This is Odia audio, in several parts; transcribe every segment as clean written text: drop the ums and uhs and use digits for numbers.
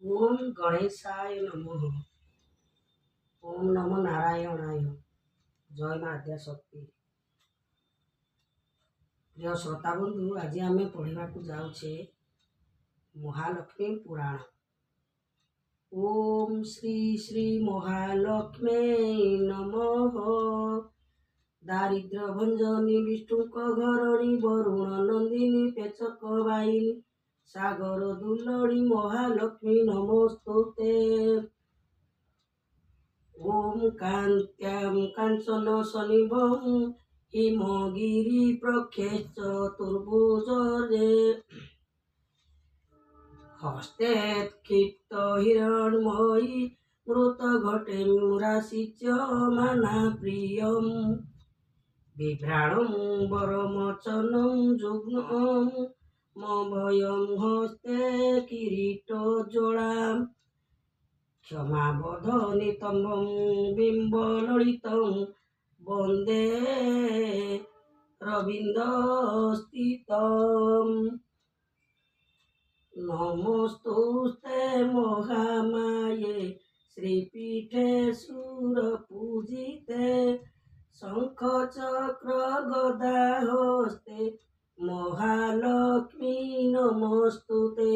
ओम गणेशाय नमः। ओम नमो नारायणाय। जय मां आद्या शक्ति। प्रिय श्रोता बंधु, आज आम पढ़ा जाऊे महालक्ष्मी पुराण। ओम श्री श्री महालक्ष्मी नमः। दारिद्र्य भंजनी विष्णुक घरणी वरुण नंदिनी पेचक वाहिनी सागर दुलड़ी महालक्ष्मी नमस्तुते। ओम कांत्यां कांचन शनिभं हिमगिरी प्रख्येश्च चतुर्भुजे हस्ते क्षिप्त हिरण्मयी मृत घटे राशिच्य माना प्रियं बिभ्राणं वरमचनं जुग्नं मभयं हस्ते किरीटोज्ज्वलाम् क्षमाबध नितम्बं बिम्बललितं वन्दे रविन्दस्थितम्। नमोस्तुस्ते महामाये श्रीपीठे सुरपूजिते शङ्खचक्र गदाहस्ते महालक्ष्मी नमस्तुते।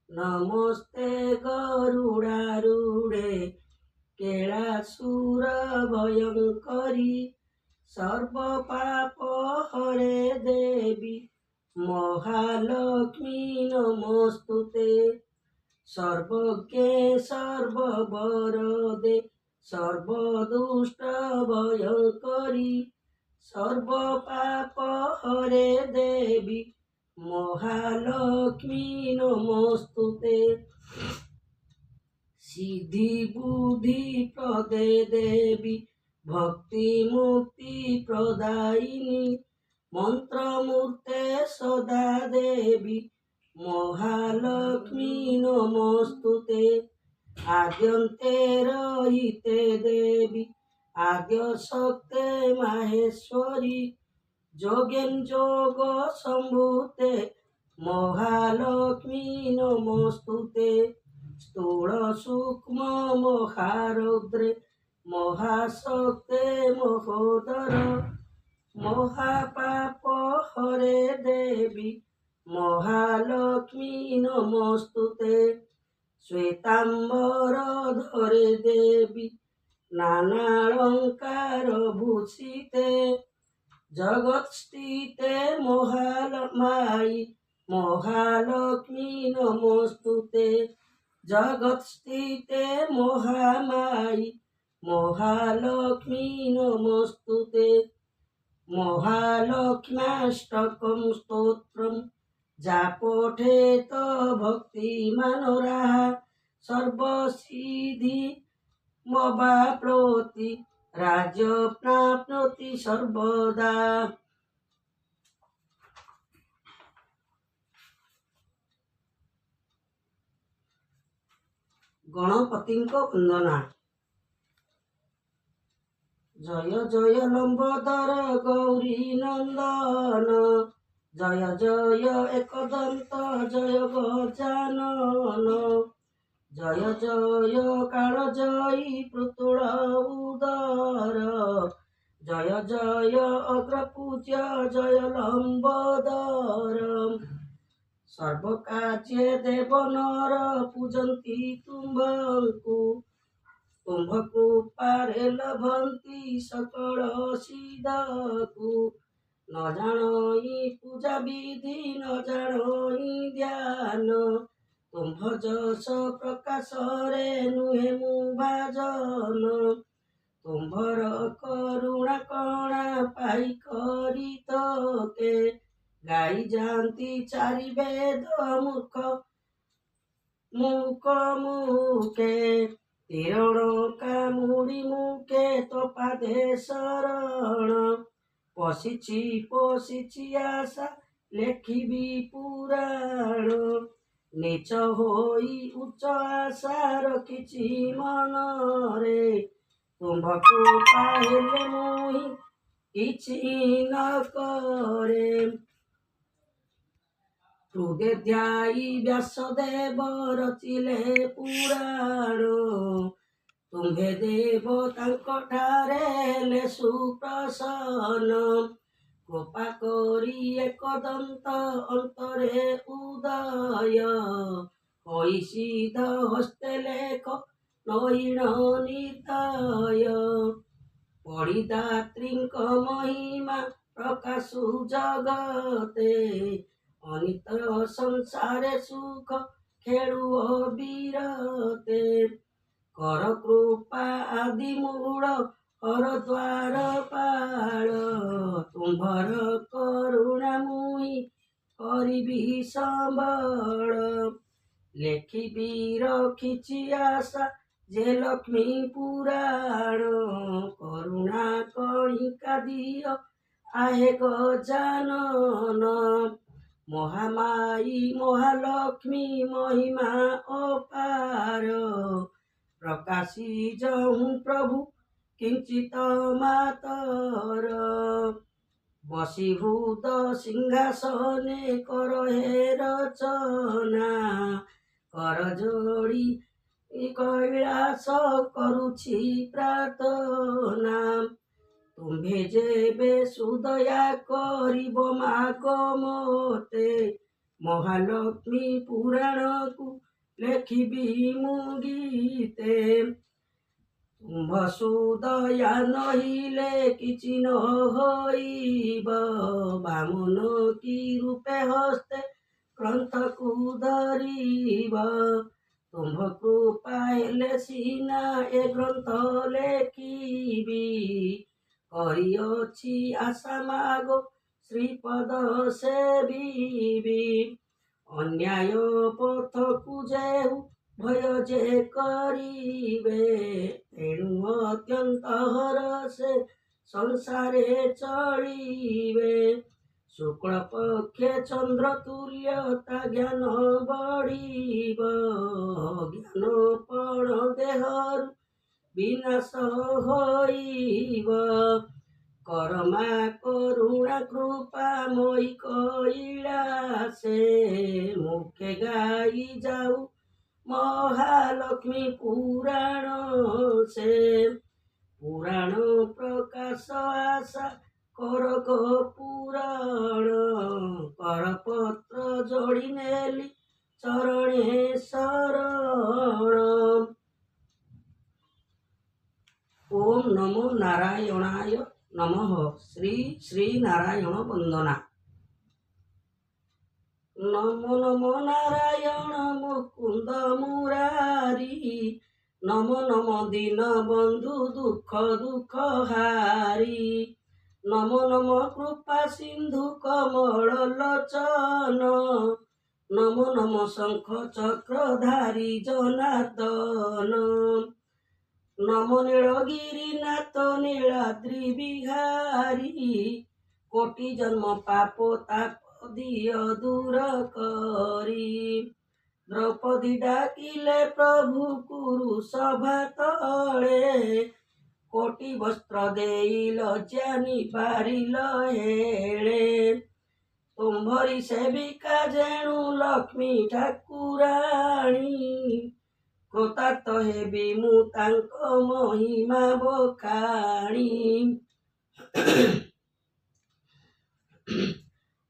नमस्ते गरुडारूढे कैलासुर भयंकरी सर्वपाप हरे देवी महालक्ष्मी नमस्तुते। सर्वज्ञे सर्ववरदे सर्वदुष्ट भयंकरी सर्वपाप हरे देवी महालक्ष्मी नमस्तुते। सिद्धि बुद्धि प्रदे देवी भक्ति मुक्ति प्रदायिनी मंत्रमूर्ते सदा देवी महालक्ष्मी नमस्तुते। आद्यन्ते रहिते देवी आद्य शक्ते माहेश्वरी जोगेन जोग संभूते महालक्ष्मी नमस्तुते। स्थूल सूक्ष्म महारौद्रे महाशक्ते महोदर महापाप हरे देवी महालक्ष्मी नमस्तुते। श्वेतांबर धरे देवी नानालंकार भूषिते जगत्स्थिते महामायी महालक्ष्मी नमस्तुते। जगत्स्थिते महामायी महालक्ष्मी नमस्तुते। महालक्ष्म्याष्टकं स्तोत्रं जापठेत भक्तिमानराः सर्वसिद्धि मवाप्नोति राज्य प्राप्नोति सर्वदा। गणपतिंक वंदना। जय जय लंबोदर गौरी नंदन जय जय एकदंत जय गजानन जय जय कालजयी पुतुल उदर जय जय अग्रपूज्य जय लंबोदर। सर्वकार्ये देवनर पूजन्ति तुम्भंकु तुम्भ कृपारे लभन्ति सकल सिद्धकु। न जानई पूजा विधि न जानई ध्यान तुम्भ जस प्रकाश रे नुहे मु भाजन। तुम्भर करुणा कणा पाई करी तके गाई जाती चारि वेद मूर्ख मुख मुखे तीरण कामुड़ी मुखे तो पादे शरण पशिछि आशा लेखिबी पुराण नीच होई उच्च आशा रखिछि मनरे तुम्भको पाहिले मुहि किछि न करे। ହୃଦେ ଧ୍ୟାଇ ବ୍ୟାସଦେବ ରଚିଲେ ପୁରାଣ। ତୁମ୍ଭେ ଦେବ ତାଙ୍କଠାରେ ହେଲେ ସୁପ୍ରସନ୍ନ। କୃପା କରି ଏକଦନ୍ତ ଅନ୍ତରେ ଉଦୟ। ହୋଇ ସିଦ୍ଧ ହସ୍ତେ ଲେଖ ନୟନ ନିଦୟ। ପଢ଼ିଦାତ୍ରୀଙ୍କ ମହିମା ପ୍ରକାଶୁ ଜଗତେ। ଅନିତ ସଂସାରେ ସୁଖ ଖେଳୁଅ ବିରତେ। କର କୃପା ଆଦି ମୂଳ ହର ଦ୍ୱାର ପାଳ। ତୁମ୍ଭର କରୁଣା ମୁହିଁ କରିବି ସମ୍ବଳ। ଲେଖିବି ରଖିଛି ଆଶା ଯେ ଲକ୍ଷ୍ମୀ ପୁରାଣ। କରୁଣା କଣିକା ଦିଅ ଆହେ ଗଜାନନ। ମହାମାୟୀ ମହାଲକ୍ଷ୍ମୀ ମହିମା ଅପାର। ପ୍ରକାଶି ଯହୁଁ ପ୍ରଭୁ କିଞ୍ଚିତ ମାତର। ବଶୀଭୂତ ସିଂହାସନେ କର ହେ ରଚନା। କର ଯୋଡ଼ି କୈଳାସ କରୁଛି ପ୍ରାର୍ଥନା। ତୁମ୍ଭେ ଯେବେ ସୁଦୟା କରିବ ମାଗ ମୋତେ। ମହାଲକ୍ଷ୍ମୀ ପୁରାଣକୁ ଲେଖିବି ମୁଁ ଗୀତେ। ତୁମ୍ଭ ସୁଦୟା ନହିଲେ କିଛି ନ ହୋଇବ। ବାମନ କି ରୂପେ ହସ୍ତେ ଗ୍ରନ୍ଥକୁ ଧରିବ। ତୁମ୍ଭ କୃପା ହେଲେ ସିନା ଏ ଗ୍ରନ୍ଥ ଲେଖିବି। କରିଅଛି ଆଶା ମାଗ ଶ୍ରୀପଦ ସେବିବି। ଅନ୍ୟାୟ ପଥକୁ ଯେହୁ ଭୟ ଯେ କରିବେ। ତେଣୁ ଅତ୍ୟନ୍ତ ହରଷେ ସଂସାରେ ଚଳିବେ। ଶୁକ୍ଳ ପକ୍ଷେ ଚନ୍ଦ୍ର ତୁଲ୍ୟତା ଜ୍ଞାନ ବଢ଼ିବ। ଜ୍ଞାନ ପଣ ଦେହରୁ ବିନାଶ ହୋଇବ। କର ମା କରୁଣା କୃପା ମୋଇ କୈଳାସେ। ମୁଖେ ଗାଇ ଯାଉ ମହାଲକ୍ଷ୍ମୀ ପୁରାଣ ସେ। ପୁରାଣ ପ୍ରକାଶ ଆଶା କର ଗୋ ପୁରାଣ। କରପତ୍ର ଯୋଡ଼ି ନେଲି ଚରଣେ ଶରଣ। ଓಂ ନମୋ ନାରାୟଣାୟ ନମଃ। ଶ୍ରୀ ଶ୍ରୀ ନାରାୟଣ ବନ୍ଦନା। ନମୋ ନମୋ ନାରାୟଣ ମୁକୁନ୍ଦ ମୁରାରୀ। ନମୋ ନମୋ ଦୀନ ବନ୍ଧୁ ଦୁଃଖ ଦୁଃଖ ହାରି। ନମୋ ନମୋ କୃପା ସିନ୍ଧୁ କମଳ ଲୋଚନ। ନମୋ ନମୋ ଶଙ୍ଖ ଚକ୍ରଧାରୀ ଜନାର୍ଦ୍ଦନ। ନମୋ ନୀଳଗିରିନାଥ ନୀଳାଦ୍ରି ବିହାରୀ। କୋଟି ଜନ୍ମ ପାପ ତାପ ଦିଅ ଦୂର କରି। ଦ୍ରୌପଦୀ ଡାକିଲେ ପ୍ରଭୁ କୁରୁ ସଭା ତଳେ। କୋଟି ବସ୍ତ୍ର ଦେଇ ଲଜ୍ଜା ନିବାରିଲ ହେଳେ। ତୁମ୍ଭରି ସେବିକା ଯେଣୁ ଲକ୍ଷ୍ମୀ ଠାକୁରାଣୀ। କୃତାର୍ଥ ହେବି ମୁଁ ତାଙ୍କ ମହିମା ବଖାଣି।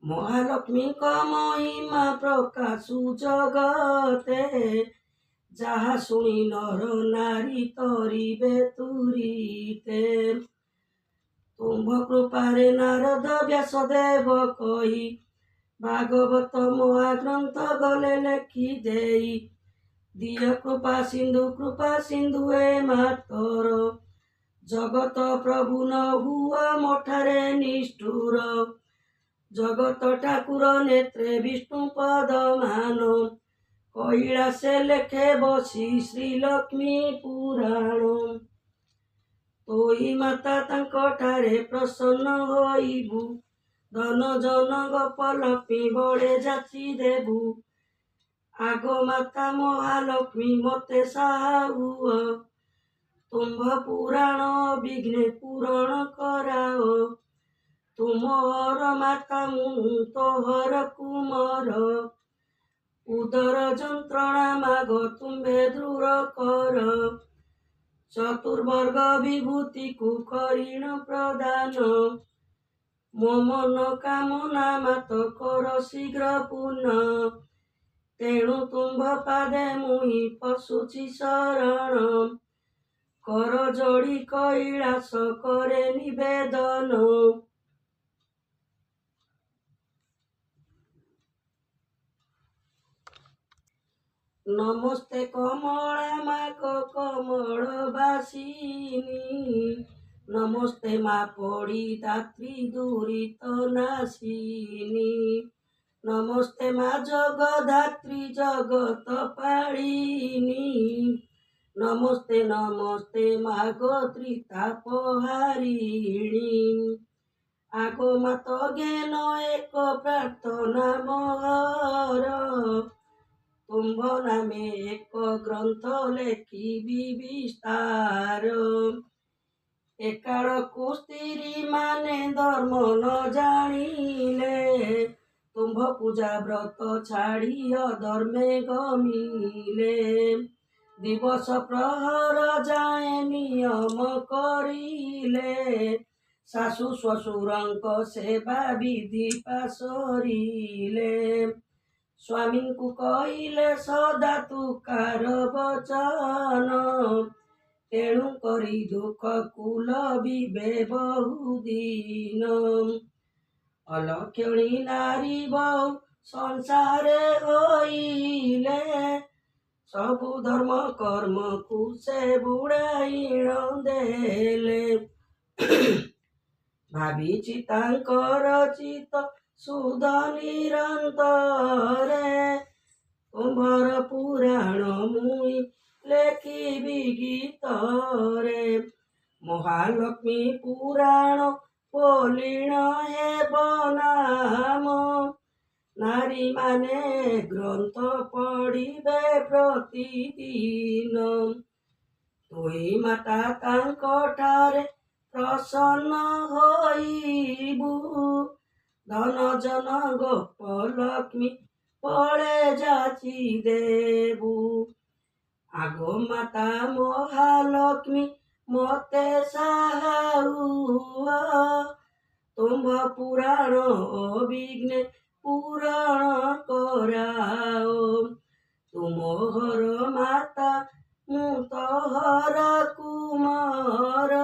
ମହାଲକ୍ଷ୍ମୀଙ୍କ ମହିମା ପ୍ରକାଶୁ ଜଗତେ। ଯାହା ଶୁଣି ନର ନାରୀ ତରିବେ ତୁରିତେ। ତୁମ୍ଭ କୃପାରେ ନାରଦ ବ୍ୟାସଦେବ କହି। ଭାଗବତ ମହାଗ୍ରନ୍ଥ ଗଲେ ଲେଖି ଦେଇ। ଦିଅ କୃପା ସିନ୍ଧୁ ଏ ମାତର। ଜଗତ ପ୍ରଭୁ ନ ହୁଅ ମୋଠାରେ ନିଷ୍ଠୁର। ଜଗତ ଠାକୁର ନେତ୍ରେ ବିଷ୍ଣୁ ପଦ ମାନ। କୈଳାସେ ଲେଖେ ବସି ଶ୍ରୀଲକ୍ଷ୍ମୀ ପୁରାଣ। ତୋଇ ମାତା ତାଙ୍କଠାରେ ପ୍ରସନ୍ନ ହୋଇବୁ। ଧନ ଜନ ଗୋପ ଲକ୍ଷ୍ମୀ ବଳେ ଯାଚି ଦେବୁ। ଆଗ ମାତା ମହାଲକ୍ଷ୍ମୀ ମୋତେ ସାହା ହୁଅ। ତୁମ୍ଭ ପୁରାଣ ବିଘ୍ନେ ପୂରଣ କରାଅ। ତୁମର ମାତା ମୁଁ ତୋହର କୁମର, ଉଦର ଯନ୍ତ୍ରଣା ମାଗ ତୁମ୍ଭେ ଦୂର କର। ଚତୁର୍ବର୍ଗ ବିଭୂତିକୁ କରିଣ ପ୍ରଦାନ, ମୋ ମନ କାମନା ମାତ କର ଶୀଘ୍ର ପୂର୍ଣ୍ଣ। ତେଣୁ ତୁମ୍ଭ ପାଦେ ମୁଇଁ ପଶୁଛି ଶରଣ, କର ଯୋଡ଼ି କୈଳାସ କରେ ନିବେଦନ। ନମସ୍ତେ କମଳା ମାଗ କମଳ ବାସିନୀ, ନମସ୍ତେ ମା ପଡ଼ି ଦାତ୍ରୀ ଦୁରିତ ନାଶିନୀ। ନମସ୍ତେ ମା ଜଗଧାତ୍ରୀ ଜଗତ ପାଳିନୀ, ନମସ୍ତେ ନମସ୍ତେ ମାଗ ତ୍ରିତାପହାରିଣୀ। ଆଗ ମାତ ଜ୍ଞାନ ଏକ ପ୍ରାର୍ଥନା ମୋର, ତୁମ୍ଭ ନାମେ ଏକ ଗ୍ରନ୍ଥ ଲେଖିବି ବିସ୍ତାର। ଏକାଳକୁ ସ୍ତ୍ରୀ ମାନେ ଧର୍ମ ନ ଜାଣିଲେ, ତୁମ୍ଭ ପୂଜା ବ୍ରତ ଛାଡ଼ି ଅଧର୍ମେ ଗମିଲେ। ଦିବସ ପ୍ରହର ଯାଏ ନିୟମ କରିଲେ, ଶାଶୁ ଶ୍ୱଶୁରଙ୍କ ସେବା ବିଧି ପାସରିଲେ। ସ୍ୱାମୀଙ୍କୁ କହିଲେ ସଦା ତୁକାର ବଚନ, ତେଣୁ କରି ଦୁଃଖ କୁଲ ବିବେ ବହୁଦିନ। ଅଲକ୍ଷଣୀ ନାରୀ ବହୁ ସଂସାରେ ହୋଇଲେ, ସବୁ ଧର୍ମ କର୍ମକୁ ସେ ବୁଡ଼ାଇଣ ଦେଲେ। ଭାବିଛି ତାଙ୍କର ଚିତ ସୁଧ ନିରନ୍ତରେ, ତୁମ୍ଭର ପୁରାଣ ମୁଇଁ ଲେଖିବି ଗୀତରେ। ମହାଲକ୍ଷ୍ମୀ ପୁରାଣ ବୋଲିଣ ହେବ ନାମ, ନାରୀମାନେ ଗ୍ରନ୍ଥ ପଢ଼ିବେ ପ୍ରତିଦିନ। ତୁଇ ମାତା ତାଙ୍କଠାରେ ପ୍ରସନ୍ନ ହୋଇବୁ, ଧନ ଜନ ଗୋପ ଲକ୍ଷ୍ମୀ ବଳେ ଯାଚି ଦେବୁ। ଆଗୋ ମାତା ମହାଲକ୍ଷ୍ମୀ ମତେ ସାହାଉଅ, ତୁମ୍ଭ ପୁରାଣ ଅବିଘ୍ନେ ପୂରଣ କରାଅ। ତୁମହର ମାତା ମୁଁ ତୋହର କୁମର,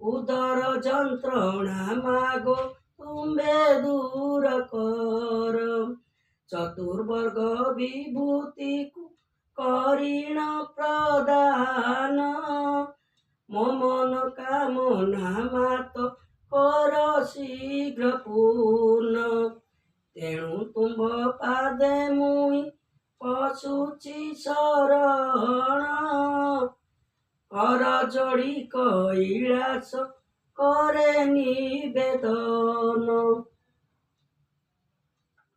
ଉଦର ଯନ୍ତ୍ରଣା ମାଗ ତୁମ୍ଭେ ଦୂର କର। ଚତୁର୍ବର୍ଗ ବିଭୂତିକୁ କରିଣ ପ୍ରଦାନ, ମୋ ମନ କାମନା ମାତ କର ଶୀଘ୍ର ପୂର୍ଣ୍ଣ। ତେଣୁ ତୁମ୍ଭ ପାଦେ ମୁଇଁ ପଶୁଛି ଶରଣ, କର ଯୋଡ଼ି କୈଳାସ କରେ ନିବେଦନ।